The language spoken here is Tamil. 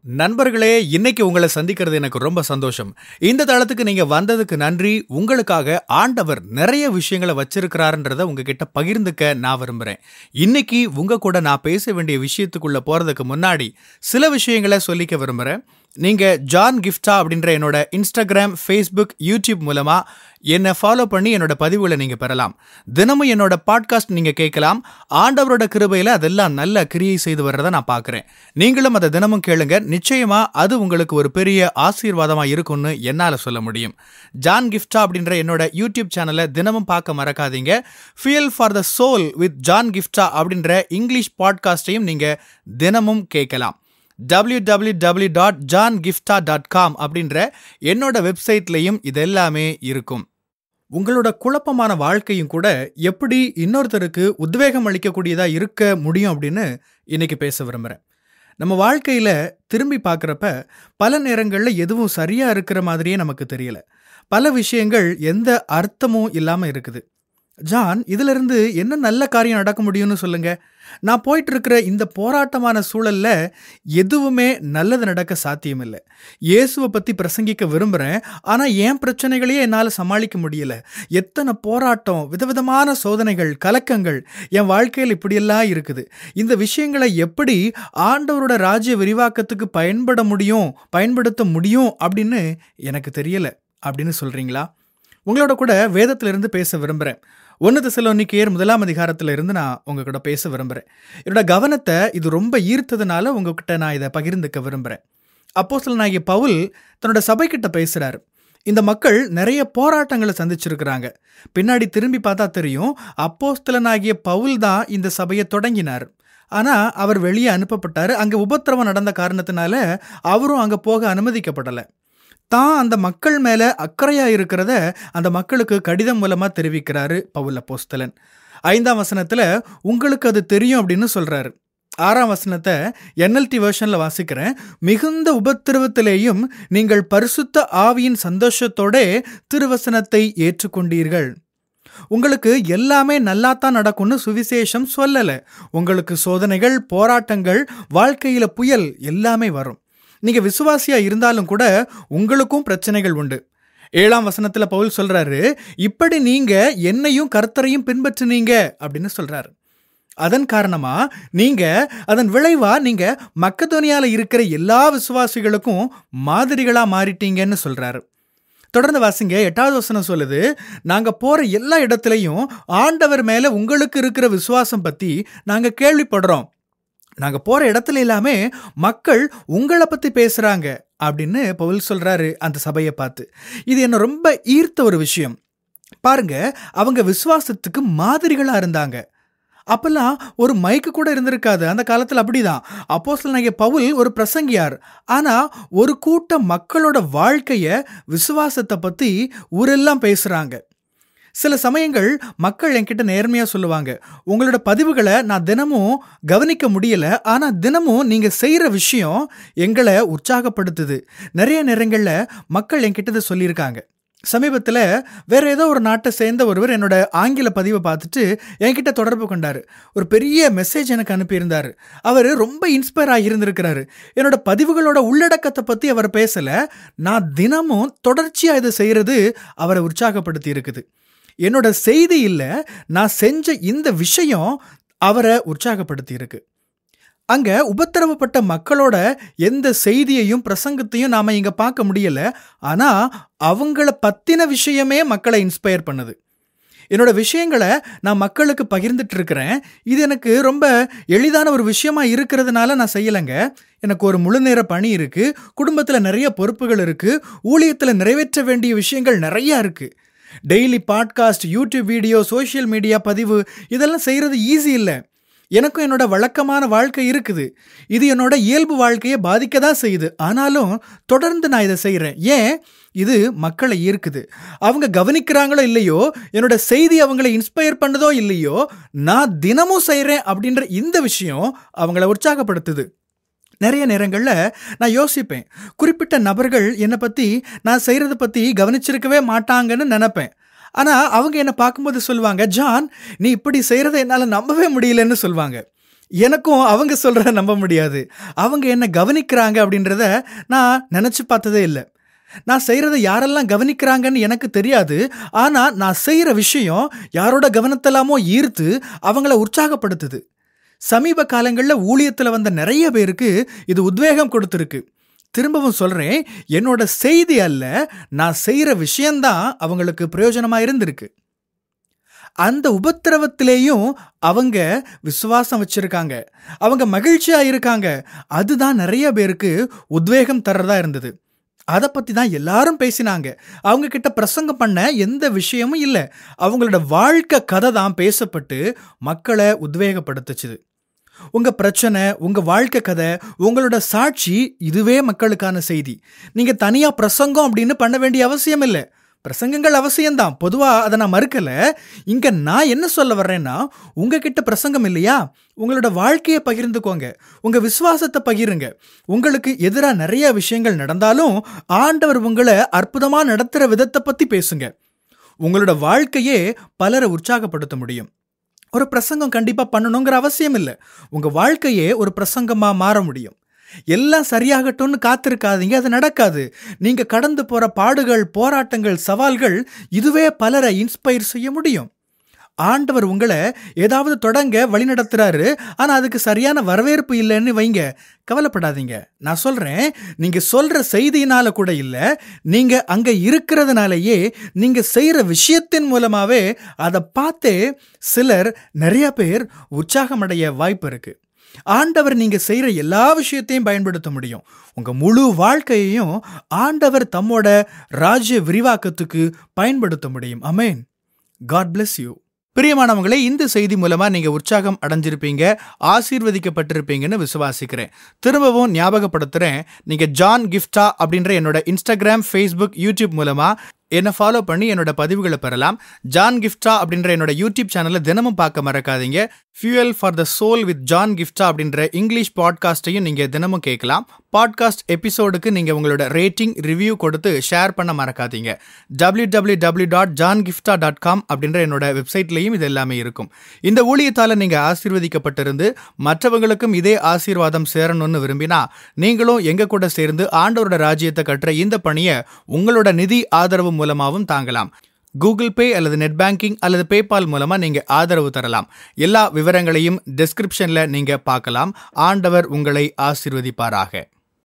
நண்பர்களே, இன்னைக்கு உங்களை சந்திக்கிறது எனக்கு ரொம்ப சந்தோஷம். இந்த தளத்துக்கு நீங்க வந்ததுக்கு நன்றி. உங்களுக்காக ஆண்டவர் நிறைய விஷயங்களை வச்சிருக்கிறாருன்றத உங்ககிட்ட பகிர்ந்துக்க நான் விரும்புறேன். இன்னைக்கு உங்க கூட நான் பேச வேண்டிய விஷயத்துக்குள்ள போறதுக்கு முன்னாடி சில விஷயங்களை சொல்லிக்க விரும்புறேன். நீங்க ஜான் கிஃப்டா அப்படின்ற என்னோட இன்ஸ்டாகிராம், ஃபேஸ்புக், யூடியூப் மூலமா என்னை ஃபாலோ பண்ணி என்னோட பதிவுகளை நீங்க பெறலாம். தினமும் என்னோட பாட்காஸ்ட் நீங்க கேட்கலாம். ஆண்டவரோட கிருபையில அதெல்லாம் நல்ல கிரியை செய்து வர்றதை நான் பார்க்குறேன். நீங்களும் அதை தினமும் கேளுங்க. நிச்சயமா அது உங்களுக்கு ஒரு பெரிய ஆசீர்வாதமா இருக்கும்னு என்னால சொல்ல முடியும். ஜான் கிஃப்டா அப்படின்ற என்னோட யூடியூப் சேனலை தினமும் பார்க்க மறக்காதீங்க. Fuel for the soul with John Gifta அப்படின்ற இங்கிலீஷ் பாட்காஸ்டையும் நீங்க தினமும் கேட்கலாம். www.johngifta.com அப்படின்ற என்னோட வெப்சைட்லையும் இதெல்லாமே இருக்கும். உங்களோட குழப்பமான வாழ்க்கையும் கூட எப்படி இன்னொருத்தருக்கு உத்வேகம் அளிக்கக்கூடியதா இருக்க முடியும் அப்படின்னு இன்னைக்கு பேச விரும்புகிறேன். நம்ம வாழ்க்கையில் திரும்பி பார்க்குறப்ப பல நேரங்களில் எதுவும் சரியாக இருக்கிற மாதிரியே நமக்கு தெரியல. பல விஷயங்கள் எந்த அர்த்தமும் இல்லாமல் இருக்குது. ஜான், இதிலிருந்து என்ன நல்ல காரியம் நடக்க முடியும்னு சொல்லுங்க. நான் போயிட்டு இருக்கிற இந்த போராட்டமான சூழல்ல எதுவுமே நல்லது நடக்க சாத்தியமில்லை. இயேசுவை பற்றி பிரசங்கிக்க விரும்புகிறேன், ஆனால் என் பிரச்சனைகளையே என்னால் சமாளிக்க முடியல. எத்தனை போராட்டம், விதவிதமான சோதனைகள், கலக்கங்கள் என் வாழ்க்கையில் இப்படியெல்லாம் இருக்குது. இந்த விஷயங்களை எப்படி ஆண்டவரோட ராஜ்ய விரிவாக்கத்துக்கு பயன்படுத்த முடியும் அப்படின்னு எனக்கு தெரியல அப்படின்னு சொல்றீங்களா? உங்களோட கூட வேதத்திலிருந்து பேச விரும்புகிறேன். 1 தெசலோனிக்கேயர் 1 அதிகாரத்திலிருந்து நான் உங்ககிட்ட பேச விரும்புகிறேன். என்னோட கவனத்தை இது ரொம்ப ஈர்த்ததுனால உங்ககிட்ட நான் இதை பகிர்ந்துக்க விரும்புகிறேன். அப்போஸ்தலனாகிய பவுல் தன்னோட சபைக்கிட்ட பேசுகிறார். இந்த மக்கள் நிறைய போராட்டங்களை சந்திச்சிருக்கிறாங்க. பின்னாடி திரும்பி பார்த்தா தெரியும், அப்போஸ்தலனாகிய பவுல் தான் இந்த சபையை தொடங்கினார். ஆனால் அவர் வெளியே அனுப்பப்பட்டார். அங்கே உபத்திரவம் நடந்த காரணத்தினால அவரும் அங்கே போக அனுமதிக்கப்படலை. தான் அந்த மக்கள் மேலே அக்கறையாக இருக்கிறத அந்த மக்களுக்கு கடிதம் மூலமாக தெரிவிக்கிறாரு பவுல் அப்போஸ்தலன். 5ஆம் வசனத்தில் உங்களுக்கு அது தெரியும் அப்படின்னு சொல்கிறாரு. 6ஆம் வசனத்தை NLT வெர்ஷனில் வாசிக்கிறேன். மிகுந்த உபத்திரவத்திலேயும் நீங்கள் பரிசுத்த ஆவியின் சந்தோஷத்தோட திருவசனத்தை ஏற்றுக்கொண்டீர்கள். உங்களுக்கு எல்லாமே நல்லாத்தான் நடக்கும்னு சுவிசேஷம் சொல்லலை. உங்களுக்கு சோதனைகள், போராட்டங்கள், வாழ்க்கையில் புயல் எல்லாமே வரும். நீங்க விசுவாசியா இருந்தாலும் கூட உங்களுக்கும் பிரச்சனைகள் உண்டு. 7ஆம் வசனத்துல பவுல் சொல்றாரு, இப்படி நீங்க என்னையும் கர்த்தரையும் பின்பற்றினீங்க அப்படின்னு சொல்றாரு. அதன் காரணமா அதன் விளைவா நீங்க மக்கதோனியால இருக்கிற எல்லா விசுவாசிகளுக்கும் மாதிரிகளா மாறிட்டீங்கன்னு சொல்றாரு. தொடர்ந்து வாசிங்க. 8வது வசனம் சொல்லுது, நாங்க போற எல்லா இடத்துலையும் ஆண்டவர் மேல உங்களுக்கு இருக்கிற விசுவாசம் பத்தி நாங்க கேள்விப்படுறோம். நாங்கள் போகிற இடத்துல எல்லாமே மக்கள் உங்களை பற்றி பேசுகிறாங்க அப்படின்னு பவுல் சொல்கிறாரு அந்த சபையை பார்த்து. இது என்னை ரொம்ப ஈர்த்த ஒரு விஷயம். பாருங்க, அவங்க விசுவாசத்துக்கு மாதிரிகளாக இருந்தாங்க. அப்பெல்லாம் ஒரு மைக்கு கூட இருந்திருக்காது அந்த காலத்தில். அப்படிதான் அப்போஸ்தலனாகிய பவுல் ஒரு பிரசங்கியார். ஆனால் ஒரு கூட்ட மக்களோட வாழ்க்கையை, விசுவாசத்தை பற்றி ஊரெல்லாம் பேசுகிறாங்க. சில சமயங்கள் மக்கள் என்கிட்ட நேர்மையாக சொல்லுவாங்க, உங்களோட பதிவுகளை நான் தினமும் கவனிக்க முடியல, ஆனால் தினமும் நீங்கள் செய்கிற விஷயம் எங்களை உற்சாகப்படுத்துது. நிறைய நேரங்களில் மக்கள் என்கிட்ட சொல்லியிருக்காங்க. சமீபத்தில் வேற ஏதோ ஒரு நாட்டை சேர்ந்த ஒருவர் என்னோட ஆங்கில பதிவை பார்த்துட்டு என்கிட்ட தொடர்பு கொண்டார். ஒரு பெரிய மெசேஜ் எனக்கு அனுப்பியிருந்தார். அவர் ரொம்ப இன்ஸ்பயர் ஆகியிருந்திருக்கிறாரு. என்னோட பதிவுகளோட உள்ளடக்கத்தை பற்றி அவர் பேசலை, நான் தினமும் தொடர்ச்சியாக இதை செய்கிறது அவரை உற்சாகப்படுத்தி இருக்குது. என்னோட செய்தி இல்லை, நான் செஞ்ச இந்த விஷயம் அவரை உற்சாகப்படுத்தி இருக்கு. அங்க உபத்திரவப்பட்ட மக்களோட எந்த செய்தியையும் பிரசங்கத்தையும் நாம இங்க பார்க்க முடியல. ஆனா அவங்கள பத்தின விஷயமே மக்களை இன்ஸ்பயர் பண்ணுது. என்னோட விஷயங்களை நான் மக்களுக்கு பகிர்ந்துட்டு இருக்கிறேன். இது எனக்கு ரொம்ப எளிதான ஒரு விஷயமா இருக்கிறதுனால நான் செய்யலைங்க. எனக்கு ஒரு முழு நேர பணி இருக்கு, குடும்பத்தில் நிறைய பொறுப்புகள் இருக்கு, ஊழியத்தில் நிறைவேற்ற வேண்டிய விஷயங்கள் நிறையா இருக்கு. Daily podcast, YouTube video, social media பதிவு இதெல்லாம் செய்கிறது ஈஸி இல்லை. எனக்கும் என்னோட வழக்கமான வாழ்க்கை இருக்குது. இது என்னோட இயல்பு வாழ்க்கையை பாதிக்க தான் செய்யுது. ஆனாலும் தொடர்ந்து நான் இதை செய்கிறேன். ஏன்? இது மக்களை ஈர்க்குது. அவங்க கவனிக்கிறாங்களோ இல்லையோ, என்னோட செய்தி அவங்களை இன்ஸ்பயர் பண்ணுதோ இல்லையோ, நான் தினமும் செய்கிறேன் அப்படின்ற இந்த விஷயம் அவங்கள உற்சாகப்படுத்துது. நிறைய நேரங்களில் நான் யோசிப்பேன், குறிப்பிட்ட நபர்கள் என்னை பற்றி நான் செய்கிறத பற்றி கவனிச்சிருக்கவே மாட்டாங்கன்னு நினைப்பேன். ஆனால் அவங்க என்னை பார்க்கும்போது சொல்லுவாங்க, ஜான், நீ இப்படி செய்கிறத என்னால் நம்பவே முடியலன்னு சொல்லுவாங்க. எனக்கும் அவங்க சொல்றத நம்ப முடியாது. அவங்க என்ன கவனிக்கிறாங்க அப்படின்றத நான் நினைச்சு பார்த்ததே இல்ல. நான் செய்யறத யாரெல்லாம் கவனிக்கிறாங்கன்னு எனக்கு தெரியாது. ஆனா நான் செய்யற விஷயம் யாரோட கவனத்தெல்லாமோ ஈர்த்து அவங்கள உற்சாகப்படுத்துது. சமீப காலங்கள்ல ஊழியத்துல வந்த நிறைய பேருக்கு இது உத்வேகம் கொடுத்திருக்கு. திரும்பவும் சொல்றேன், என்னோட செய்தி அல்ல, நான் செய்யற விஷயம்தான் அவங்களுக்கு பிரயோஜனமா இருந்திருக்கு. அந்த உபத்திரவத்திலேயும் அவங்க விசுவாசம் வச்சிருக்காங்க, அவங்க மகிழ்ச்சியா இருக்காங்க. அதுதான் நிறைய பேருக்கு உத்வேகம் தர்றதா இருந்தது. அதை பத்தி தான் எல்லாரும் பேசினாங்க. அவங்க கிட்ட பிரசங்கம் பண்ண எந்த விஷயமும் இல்லை. அவங்களோட வாழ்க்கை கதை தான் பேசப்பட்டு மக்களை உத்வேகப்படுத்துச்சு. உங்க பிரச்சனை, உங்க வாழ்க்கை கதை, உங்களோட சாட்சி, இதுவே மக்களுக்கான செய்தி. நீங்க தனியா பிரசங்கம் அப்படின்னு பண்ண வேண்டிய அவசியம் இல்லை. பிரசங்கங்கள் அவசியம்தான், பொதுவா அதை நான் மறுக்கல. இங்க நான் என்ன சொல்ல வர்றேன்னா, உங்ககிட்ட பிரசங்கம் இல்லையா, உங்களோட வாழ்க்கையை பகிர்ந்துக்கோங்க, உங்க விசுவாசத்தை பகிருங்க. உங்களுக்கு எதிராக நிறைய விஷயங்கள் நடந்தாலும் ஆண்டவர் உங்களை அற்புதமா நடத்துற விதத்தை பத்தி பேசுங்க. உங்களோட வாழ்க்கையே பலரை உற்சாகப்படுத்த முடியும். ஒரு பிரசங்கம் கண்டிப்பா பண்ணணுங்கிற அவசியம் இல்லை. உங்க வாழ்க்கையே ஒரு பிரசங்கமா மாற முடியும். எல்லாம் சரியாகட்டும்னு காத்திருக்காதீங்க, அது நடக்காது. நீங்க கடந்து போற பாடுகள், போராட்டங்கள், சவால்கள், இதுவே பலரை இன்ஸ்பயர் செய்ய முடியும். ஆண்டவர் உங்களை ஏதாவது தொடங்க வழி நடத்துறாரு, ஆனா அதுக்கு சரியான வரவேற்பு இல்லைன்னு வைங்க, கவலைப்படாதீங்க. நான் சொல்றேன், நீங்க சொல்ற செய்தியினால கூட இல்ல, நீங்க அங்க இருக்கிறதுனாலயே, நீங்க செய்யற விஷயத்தின் மூலமாவே அதை பார்த்தே சிலர், நிறைய பேர் உற்சாகமடைய வாய்ப்பு இருக்கு. ஆண்டவர் நீங்க செய்யற எல்லா விஷயத்தையும் பயன்படுத்த முடியும். உங்க முழு வாழ்க்கையையும் ஆண்டவர் தம்மோட ராஜ்ய விரிவாக்கத்துக்கு பயன்படுத்த முடியும். ஆமென். God bless you. பிரியமானவங்களே, இந்த செய்தி மூலமா நீங்க உற்சாகம் அடைஞ்சிருப்பீங்க, ஆசீர்வதிக்கப்பட்டிருப்பீங்கன்னு விசுவாசிக்கிறேன். திரும்பவும் ஞாபகப்படுத்துறேன், நீங்க ஜான் கிஃப்டா அப்படின்ற என்னோட இன்ஸ்டாகிராம், ஃபேஸ்புக், யூடியூப் மூலமா என்னை ஃபாலோ பண்ணி என்னோட பதிவுகளை பெறலாம். ஜான் கிஃப்டா அப்படின்ற என்னோட யூடியூப் சேனலை தினமும் பார்க்க மறக்காதீங்க. Fuel for the soul with John Gifta அப்படின்ற இங்கிலீஷ் பாட்காஸ்டையும் நீங்க தினமும் கேட்கலாம். பாட்காஸ்ட் எபிசோடுக்கு நீங்க உங்களோட ரேட்டிங், ரிவ்யூ கொடுத்து ஷேர் பண்ண மறக்காதீங்க. www.johngifta.com அப்படின்ற என்னோட வெப்சைட்லையும் இது எல்லாமே இருக்கும். இந்த ஊழியத்தால நீங்க ஆசீர்வதிக்கப்பட்டிருந்து மற்றவங்களுக்கும் இதே ஆசீர்வாதம் சேரணும்னு விரும்பினா, நீங்களும் எங்க கூட சேர்ந்து ஆண்டவரோட ராஜ்யத்தை கட்டுற இந்த பணியை உங்களோட நிதி ஆதரவு மூலமாகவும் தாங்கலாம். கூகுள் பே அல்லது நெட் பேங்கிங் அல்லது பேபால் மூலமா நீங்க ஆதரவு தரலாம். எல்லா விவரங்களையும் டிஸ்கிரிப்ஷன்ல நீங்க பார்க்கலாம். ஆண்டவர் உங்களை ஆசீர்வதிப்பாராக.